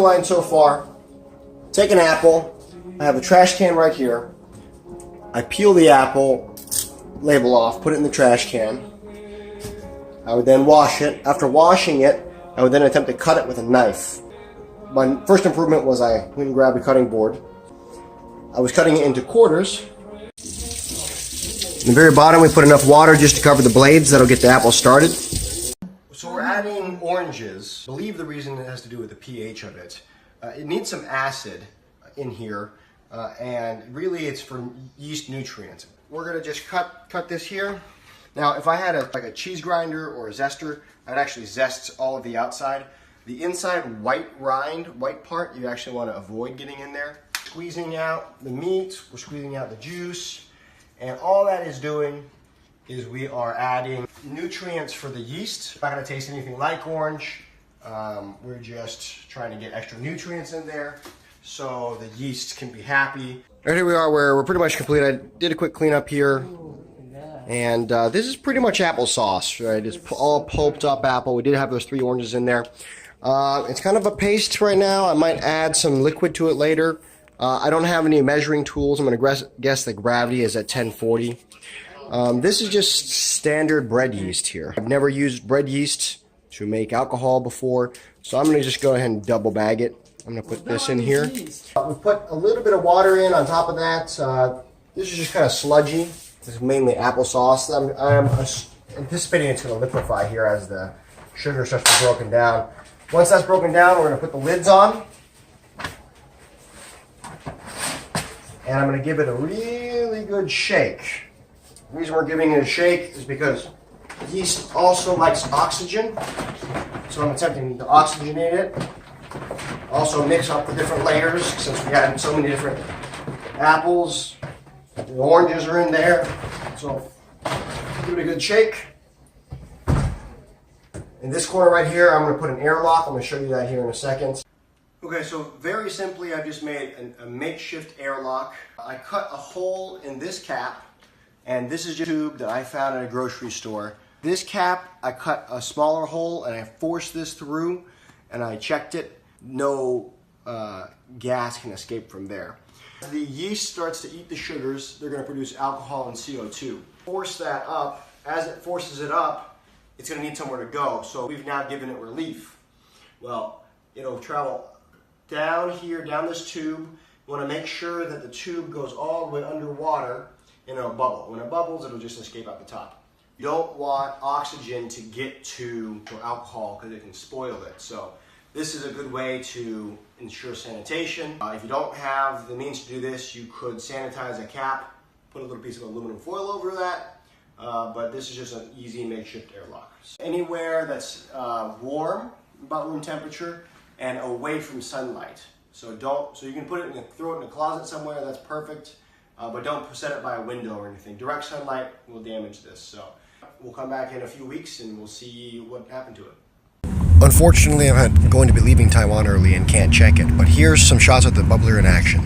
Line so far. Take an apple. I have a trash can right here. I peel the apple, label off, put it in the trash can. I would then wash it. After washing it, I would then attempt to cut it with a knife. My first improvement was I went and grabbed a cutting board. I was cutting it into quarters. In the very bottom, we put enough water just to cover the blades. That'll get the apple started. So we're adding oranges. I believe the reason it has to do with the pH of it. It needs some acid in here, and really it's for yeast nutrients. We're gonna just cut this here. Now, if I had like a cheese grinder or a zester, I'd actually zest all of the outside. The inside white rind, white part, you actually want to avoid getting in there. Squeezing out the meat, we're squeezing out the juice, and all that is doing is we are adding nutrients for the yeast. Not gonna taste anything like orange. We're just trying to get extra nutrients in there so the yeast can be happy. Right, here we are, we're pretty much complete. I did a quick cleanup here. And this is pretty much applesauce, right? It's all pulped up apple. We did have those 3 oranges in there. It's kind of a paste right now. I might add some liquid to it later. I don't have any measuring tools. I'm going to guess the gravity is at 1040. This is just standard bread yeast here. I've never used bread yeast to make alcohol before, so I'm going to just go ahead and double bag it. I'm going to put this in here. We put a little bit of water in on top of that. This is just kind of sludgy. This is mainly applesauce. I'm anticipating it's going to liquefy here as the sugar starts to be broken down. Once that's broken down, we're going to put the lids on. And I'm going to give it a really good shake. The reason we're giving it a shake is because yeast also likes oxygen. So I'm attempting to oxygenate it. Also mix up the different layers since we had so many different apples. The oranges are in there. So give it a good shake. In this corner right here, I'm going to put an airlock. I'm going to show you that here in a second. Okay, so very simply, I've just made a makeshift airlock. I cut a hole in this cap, and this is just a tube that I found at a grocery store. This cap, I cut a smaller hole, and I forced this through, and I checked it. No gas can escape from there. As the yeast starts to eat the sugars, they're going to produce alcohol and CO2. Force that up. As it forces it up, it's going to need somewhere to go. So we've now given it relief. Well, it'll travel down here, down this tube. You want to make sure that the tube goes all the way underwater and it'll bubble. When it bubbles, it'll just escape out the top. You don't want oxygen to get to alcohol because it can spoil it. So this is a good way to ensure sanitation. If you don't have the means to do this, you could sanitize a cap, put a little piece of aluminum foil over that, but this is just an easy makeshift airlock. So anywhere that's warm, about room temperature, and away from sunlight. So you can put it throw it in a closet somewhere, that's perfect, but don't set it by a window or anything. Direct sunlight will damage this. So we'll come back in a few weeks and we'll see what happened to it. Unfortunately, I'm going to be leaving Taiwan early and can't check it, but here's some shots of the bubbler in action.